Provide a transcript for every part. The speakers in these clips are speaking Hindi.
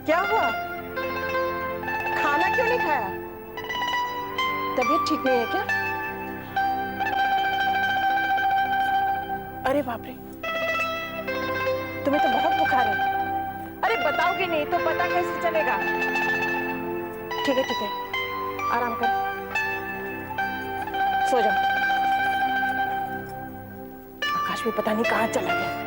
क्या हुआ? खाना क्यों नहीं खाया? तबीयत ठीक नहीं है क्या? अरे बाप रे, तुम्हें तो बहुत बुखार है। अरे बताओगे नहीं तो पता कैसे चलेगा? ठीक है, आराम कर, सो जाओ। आकाश भी पता नहीं कहाँ चला गया।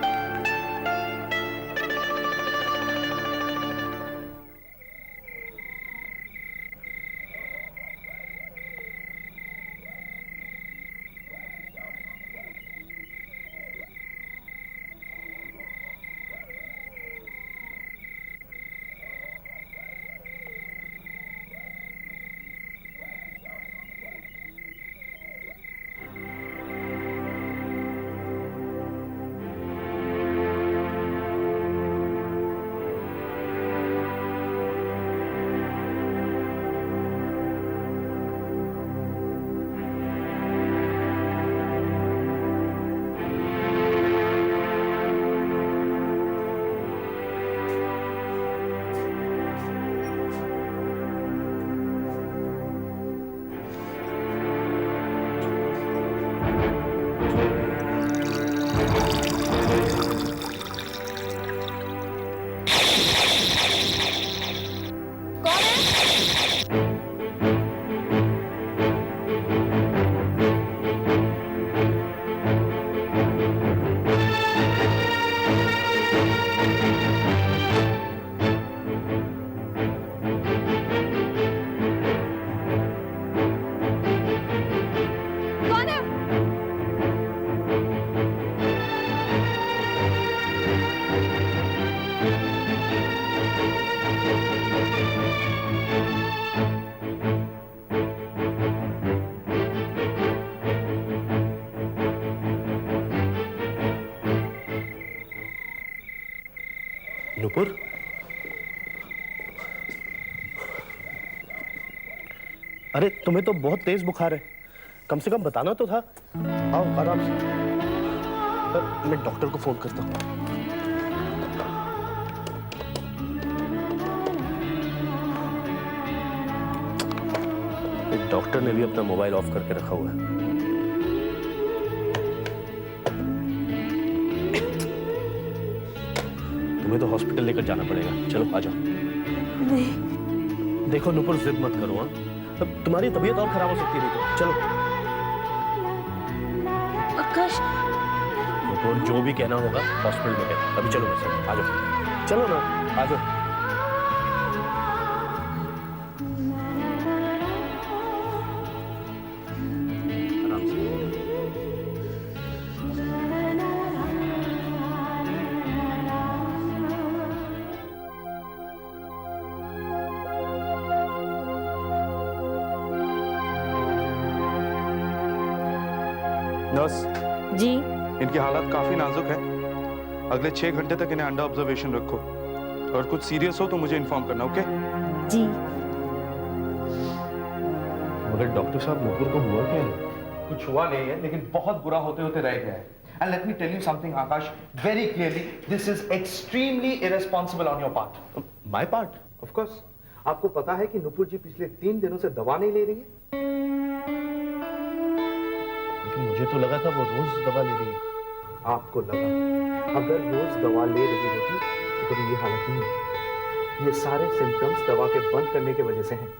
नुपुर, अरे तुम्हें तो बहुत तेज बुखार है, कम से कम बताना तो था। आओ आराम से। मैं डॉक्टर को फोन करता हूँ। डॉक्टर ने भी अपना मोबाइल ऑफ करके रखा हुआ है। तुम्हें तो हॉस्पिटल लेकर जाना पड़ेगा। चलो आ जाओ। नहीं। देखो नुपुर, जिद मत करो। हाँ, अब तुम्हारी तबीयत और खराब हो सकती है। नहीं तो चलो। आकाश, नुपुर, जो भी कहना होगा हॉस्पिटल में कह। अभी चलो बस, आ जाओ। चलो ना, आ जाओ। नर्स जी। इनकी हालत काफी नाजुक है। अगले 6 घंटे तक इन्हें अंडर ऑब्जर्वेशन रखो। अगर कुछ सीरियस हो तो मुझे इन्फॉर्म करना। ओके जी। मगर डॉक्टर साहब, नुपुर को हुआ क्या है? कुछ हुआ नहीं है, लेकिन बहुत बुरा होते होते रह गया है। And let me tell you something, Akash, very clearly, this is extremely irresponsible on your part. My part? Of course. आपको पता है कि नुपुर जी पिछले 3 दिनों से दवा नहीं ले रही है? लेकिन मुझे तो लगा था वो रोज दवा ले रही है। आपको लगा? अगर रोज दवा ले रही होती तो कभी ये हालत नहीं होती। ये सारे सिम्टम्स दवा के बंद करने की वजह से हैं।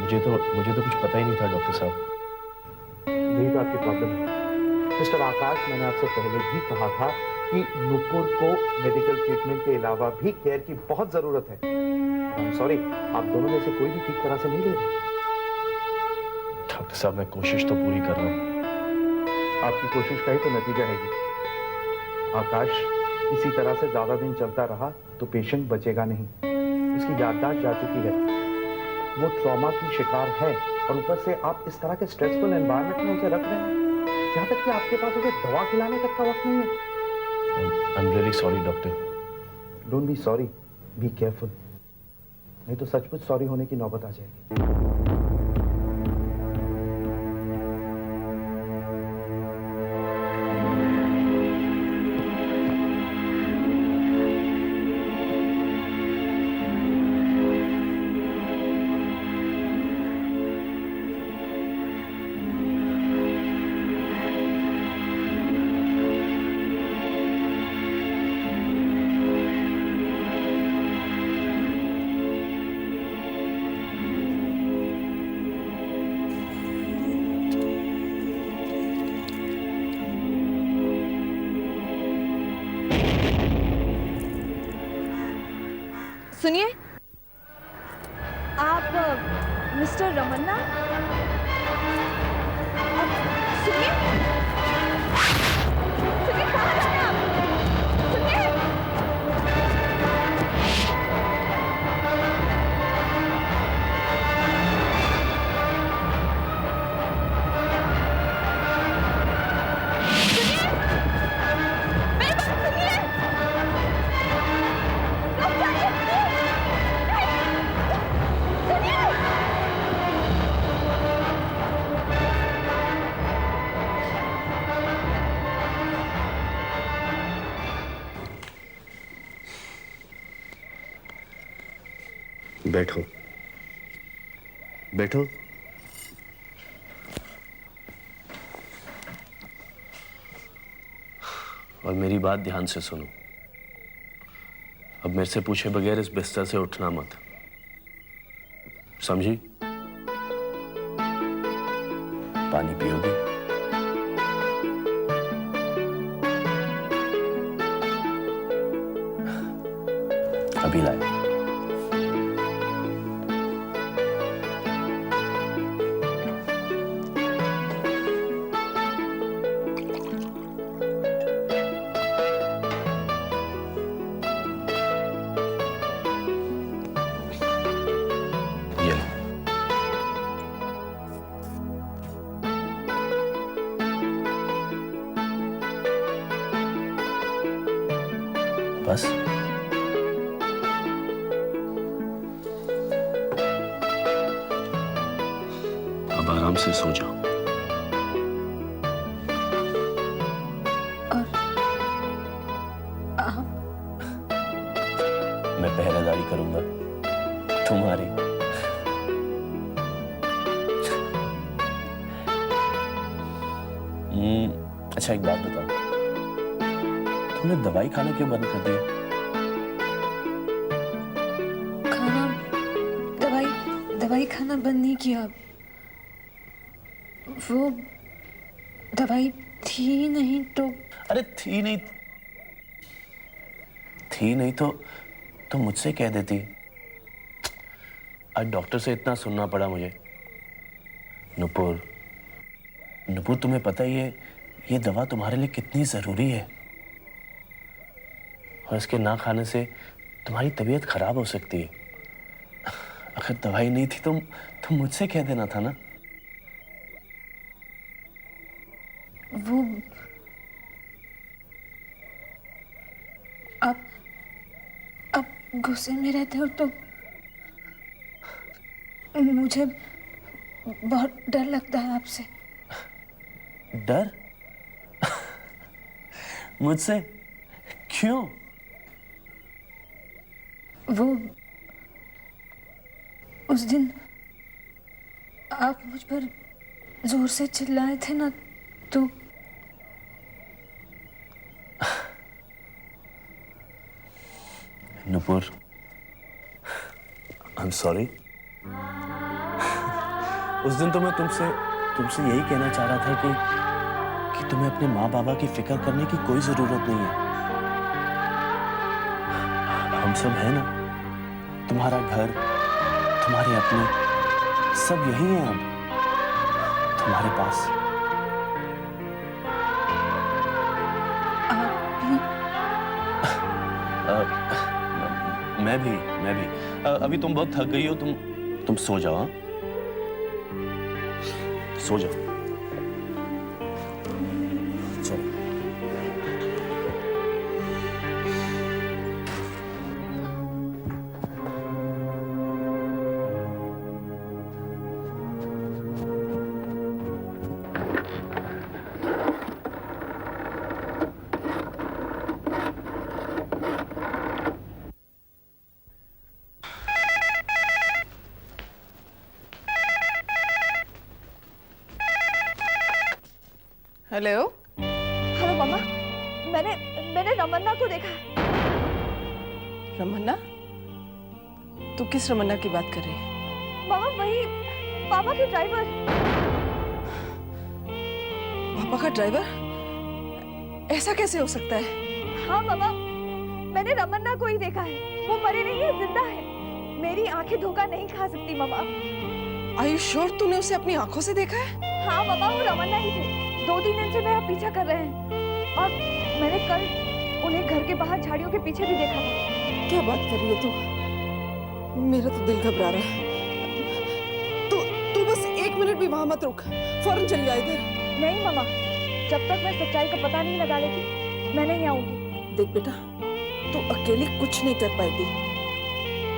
मुझे तो कुछ पता ही नहीं था डॉक्टर साहब। यही तो आपकी प्रॉब्लम है मिस्टर आकाश। मैंने आपसे पहले भी कहा था कि नुपुर को मेडिकल ट्रीटमेंट के अलावा भी केयर की बहुत जरूरत है। आई एम सॉरी, आप दोनों में से कोई भी ठीक तरह से नहीं ले रहे। डॉक्टर साहब, मैं कोशिश तो पूरी कर रहा हूँ। आपकी कोशिश का ही तो नतीजा है ये। आकाश, इसी तरह से ज्यादा दिन चलता रहा तो पेशेंट बचेगा नहीं। उसकी याददाश्त जा चुकी है, वो ट्रॉमा की शिकार है, और ऊपर से आप इस तरह के स्ट्रेसफुल एनवायरनमेंट में उसे रख रहे हैं, यहाँ तक कि आपके पास उसे दवा खिलाने तक का वक्त नहीं है। I am really sorry doctor. Don't be sorry, be careful, नहीं तो सचमुच सॉरी होने की नौबत आ जाएगी। सुनिए, आप मिस्टर रमन्ना? सुनिए, सुनिए, कहाँ जा रहे हैं आप? सुनिए। मेरी बात सुनिए। रुक जाइए, सुनिए। बैठो, बैठो। और मेरी बात ध्यान से सुनो। अब मेरे से पूछे बगैर इस बिस्तर से उठना मत, समझी? पानी पियोगे? अभी लाए। ये लो। बस अब आराम से सो जाओ। मैं पहरेदारी करूंगा तुम्हारी। अच्छा एक बात बताओ, तुमने दवाई खाना क्यों बंद कर दिया? खाना दवाई खाना बंद नहीं किया। वो दवाई थी नहीं तो। अरे थी नहीं तो मुझसे कह देती। आज डॉक्टर से इतना सुनना पड़ा मुझे। नुपुर तुम्हें पता ही है ये दवा तुम्हारे लिए कितनी जरूरी है, और इसके ना खाने से तुम्हारी तबीयत खराब हो सकती है। अगर दवाई नहीं थी तो मुझसे कह देना था ना। वो आप गुस्से में रहते हो तो मुझे बहुत डर लगता है आपसे। डर? मुझसे? क्यों? वो उस दिन आप मुझ पर जोर से चिल्लाए थे ना, तो नुपुर, आई एम सॉरी। उस दिन तो मैं तुमसे यही कहना चाह रहा था कि तुम्हें अपने माँ बाबा की फिक्र करने की कोई जरूरत नहीं है। हम सब हैं ना, तुम्हारा घर, तुम्हारे अपने, सब यही हैं अब तुम्हारे पास। मैं भी अभी तुम बहुत थक गई हो, तुम सो जाओ। हाँ? सो जाओ। चलो। हेलो हेलो मामा, मैंने रमन्ना को देखा। रमन्ना? तू किस रमन्ना की बात कर रही है? मामा वही पापा के ड्राइवर। पापा का ड्राइवर? ऐसा कैसे हो सकता है? हाँ मामा, मैंने रमन्ना को ही देखा है। वो मरी नहीं है, जिंदा है। मेरी आंखें धोखा नहीं खा सकती मामा। Are you sure तूने उसे अपनी आंखों से देखा है? हाँ मामा, वो रमन्ना ही थे। 2-3 दिन से मेरा पीछा कर रहे हैं और मैंने कल उन्हें घर के बाहर झाड़ियों के पीछे भी देखा था। क्या बात कर रही है तू? मेरा तो दिल घबरा रहा है। तू बस 1 मिनट भी वहां मत रुक, फौरन चली आ इधर। नहीं मामा, जब तक मैं सच्चाई का पता नहीं लगा लेती मैं नहीं आऊंगी। देख बेटा, तू अकेले कुछ नहीं कर पाएगी।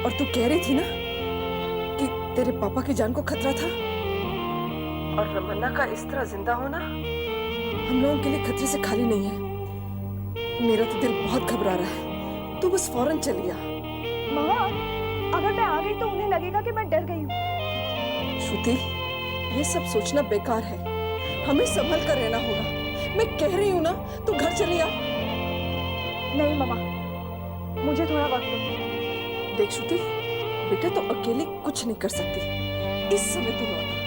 और तू कह रही थी ना कि तेरे पापा की जान को खतरा था, और रमन्ना का इस तरह जिंदा होना हम लोगों के लिए खतरे से खाली नहीं है। मेरा तो दिल बहुत घबरा रहा है। तू बस फौरन चली आ। मामा, अगर मैं आ गई तो उन्हें लगेगा कि मैं डर गई हूँ। श्रुति, ये सब सोचना बेकार है। हमें संभल कर रहना होगा। मैं कह रही हूँ ना, तू घर चली आ। नहीं मामा, मुझे थोड़ा वक्त दो। देख श्रुति, बेटा तो अकेली कुछ नहीं कर सकती। इस समय तू लौटा।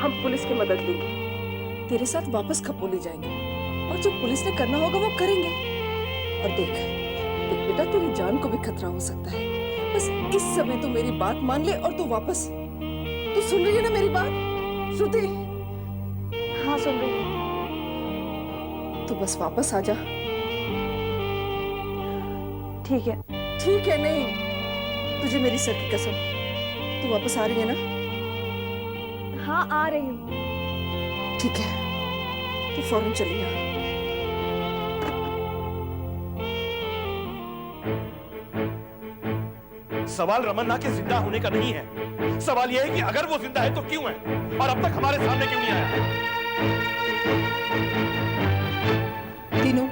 हम पुलिस की मदद लेंगे, तेरे साथ वापस खपोली जाएंगे, और जो पुलिस ने करना होगा वो करेंगे। और देख बेटा, तेरी जान को भी खतरा हो सकता है। बस इस समय तू मेरी बात मान ले और तू वापस। तू सुन रही है ना मेरी बात श्रुति? हाँ, सुन रही हूँ। तू बस वापस आ जा। ठीक है। ठीक है नहीं, तुझे मेरी सर की कसम, तू वापस आ रही है ना? हाँ, आ रही हूँ। ठीक है, तू फौरन चली आ। सवाल रमन्ना के जिंदा होने का नहीं है। सवाल यह है कि अगर वो जिंदा है तो क्यों है, और अब तक हमारे सामने क्यों नहीं आया? तीनों,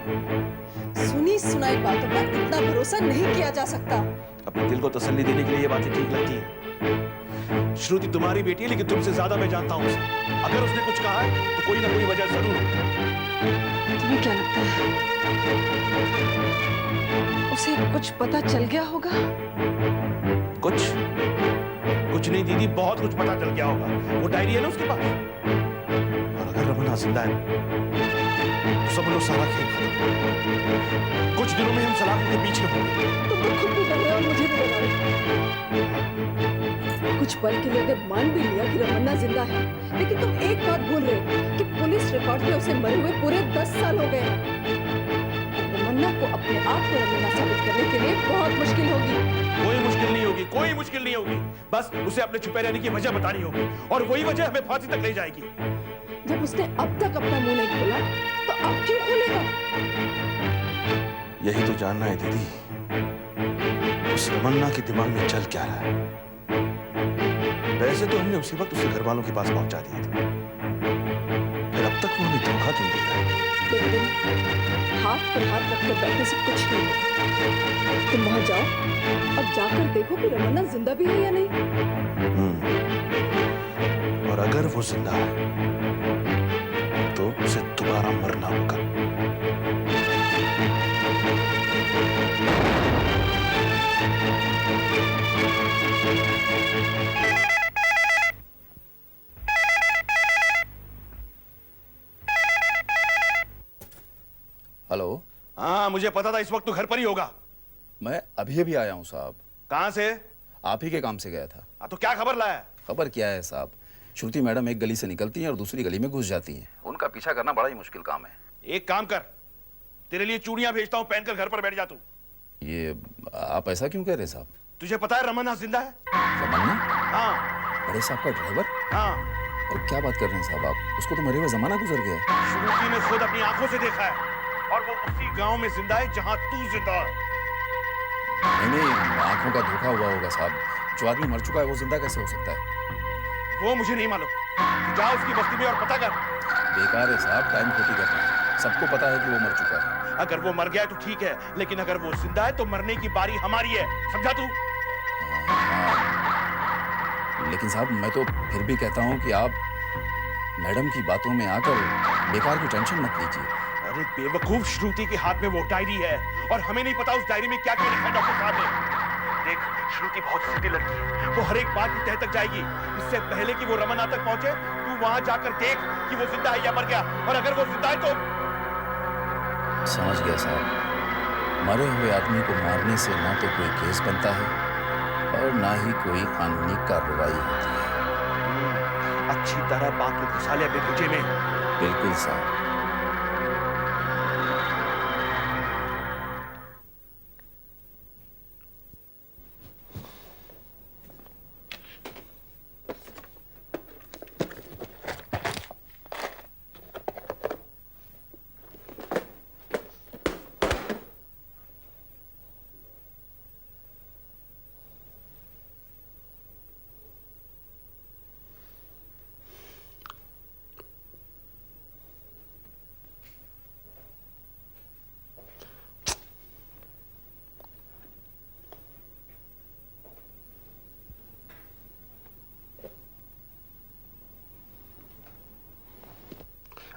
सुनी सुनाई बातों पर इतना भरोसा नहीं किया जा सकता। अपने दिल को तसल्ली देने के लिए ये बातें ठीक लगती हैं। श्रुति तुम्हारी बेटी है, लेकिन तुमसे ज्यादा मैं जानता हूं उसे। अगर उसने कुछ कहा है तो कोई ना कोई वजह जरूर होगी। तुम्हें क्या लगता है उसे कुछ पता चल गया होगा? कुछ नहीं दीदी, बहुत कुछ पता चल गया होगा। वो डायरी है ना उसके पास। और अगर रमन्ना जिंदा है तो समझ लो सारा खेल खत्म। कुछ दिनों में हम सलाखों के पीछे होंगे। तुम तो खुद भी डर रहे हो और मुझे भी डरा रहे हो। कुछ पल के लिए अगर मान भी लिया कि रमन्ना जिंदा है, लेकिन तुम एक बात भूल रहे हो कि पुलिस रिकॉर्ड में उसे मरे हुए पूरे 10 साल हो गए हैं। रमन्ना को अपने आप को रमन्ना साबित करने के लिए बहुत मुश्किल होगी। कोई मुश्किल नहीं होगी, कोई मुश्किल नहीं होगी। बस उसे अपने छुपे रहने की वजह बतानी होगी, और वही वजह हमें फांसी तक ले जाएगी। जब उसने अब तक अपना मुंह नहीं खोला तो अब क्यों खोलेगा? यही तो जानना है दीदी, उस रमन्ना के दिमाग में चल क्या रहा है। वैसे तो हमने उसी वक्त उसे घर वालों के पास पहुंचा दिए थे, फिर अब तक वो हमें धोखा क्यों दे रहा है? लेकिन हाथ पर हाथ रखकर बैठने से कुछ नहीं होगा। तुम वहां जाओ और जाकर देखो कि रमन्ना जिंदा भी है या नहीं। और अगर वो जिंदा है तो उसे दोबारा मरना होगा। हेलो। हाँ, मुझे पता था इस वक्त तो घर पर ही होगा। मैं अभी अभी आया हूँ साहब। कहाँ से? आप ही के काम से गया था। तो क्या खबर लाया? खबर क्या है साहब, श्रुति मैडम एक गली से निकलती हैं और दूसरी गली में घुस जाती हैं। उनका पीछा करना बड़ा ही मुश्किल काम है। एक काम कर, तेरे लिए चूड़ियां भेजता हूँ, पहनकर घर पर बैठ जा तू। ये आप ऐसा क्यों कह रहे हैं साहब? तुझे पता है रमन्ना जिंदा है? रमन्ना? हाँ। बड़े साहब का ड्राइवर? हाँ। और क्या बात कर रहे हैं साहब आप? उसको तो मरे हुए जमाना गुजर गया है। श्रुति ने खुद अपनी आंखों से देखा है, और वो उसी गांव में जिंदा है जहां तू जिंदा है। नहीं, आंखों का धोखा हुआ होगा साहब। जो आदमी मर चुका है वो जिंदा कैसे हो सकता है? वो मुझे नहीं मालूम। तू जा उसकी बस्ती में और पता कर। बेकार है साहब, टाइम खोटी कर रहे हैं। सबको पता है कि वो मर चुका है। अगर वो मर गया है तो ठीक है, लेकिन अगर वो जिंदा है तो मरने की बारी हमारी है, समझा तू? लेकिन साहब मैं तो फिर भी कहता हूँ कि आप मैडम की बातों में आकर बेकार की टेंशन मत लीजिए। अरे बेवकूफ, श्रुति के हाथ में वो डायरी है, और हमें नहीं पता उस डायरी में क्या क्या लिखा है डॉक्टर साहब ने। देख, श्रुति बहुत सीधी लड़की है, वो हर एक बात की तह तक जाएगी। इससे पहले कि वो रमन्ना तक पहुंचे, तू वहां जाकर देख कि वो जिंदा है या मर गया, और अगर वो जिंदा है तो समझ गया साहब। मरे हुए आदमी को मारने से ना तो कोई केस बनता है और ना ही कोई कानूनी कार्रवाई होती है। अच्छी तरह बात को घुसा लिया बेभुजे में। बिल्कुल साहब।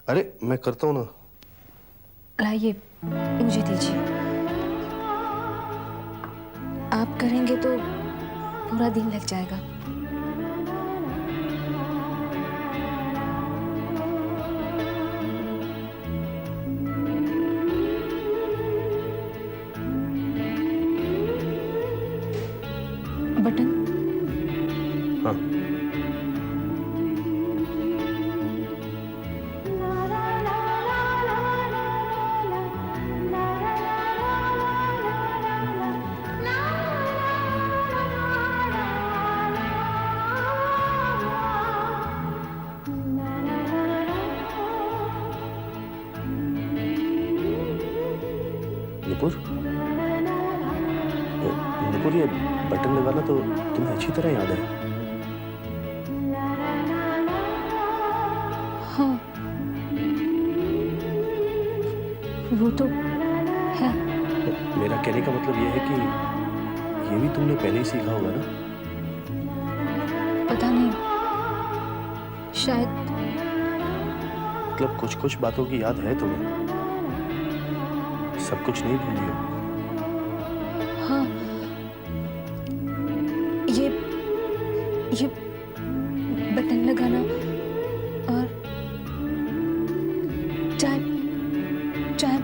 अरे मैं करता हूँ ना। लाइए, मुझे दीजिए। आप करेंगे तो पूरा दिन लग जाएगा। बटन? हाँ नुपुर, नुपुर ये बटन लगाना तो तुम्हें अच्छी तरह याद है। हाँ, वो तो है। मेरा कहने का मतलब यह है कि ये भी तुमने पहले ही सीखा होगा ना। पता नहीं, शायद। मतलब कुछ कुछ बातों की याद है तुम्हें, सब कुछ नहीं भूली हो। हाँ, ये बटन लगाना और चाय चाय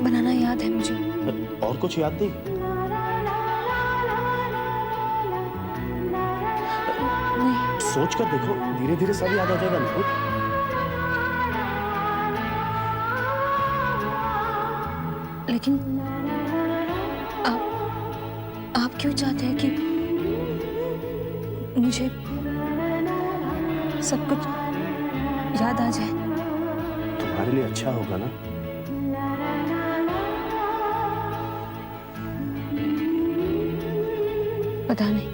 बनाना याद है मुझे। और कुछ याद नहीं? नहीं। सोच कर देखो, धीरे धीरे सब याद आ जाएगा नुपुर। लेकिन आप क्यों चाहते हैं कि मुझे सब कुछ याद आ जाए? तुम्हारे लिए अच्छा होगा ना। पता नहीं।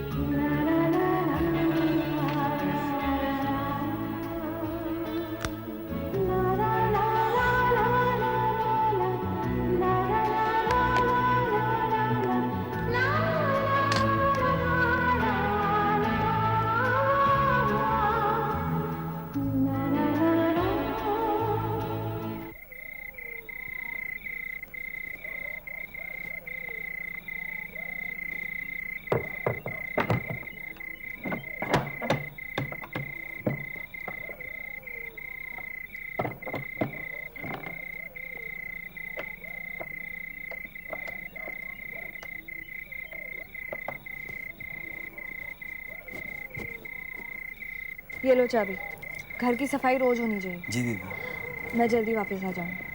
ये लो चाबी। घर की सफाई रोज होनी चाहिए। जी दीदी। मैं जल्दी वापस आ जाऊँ।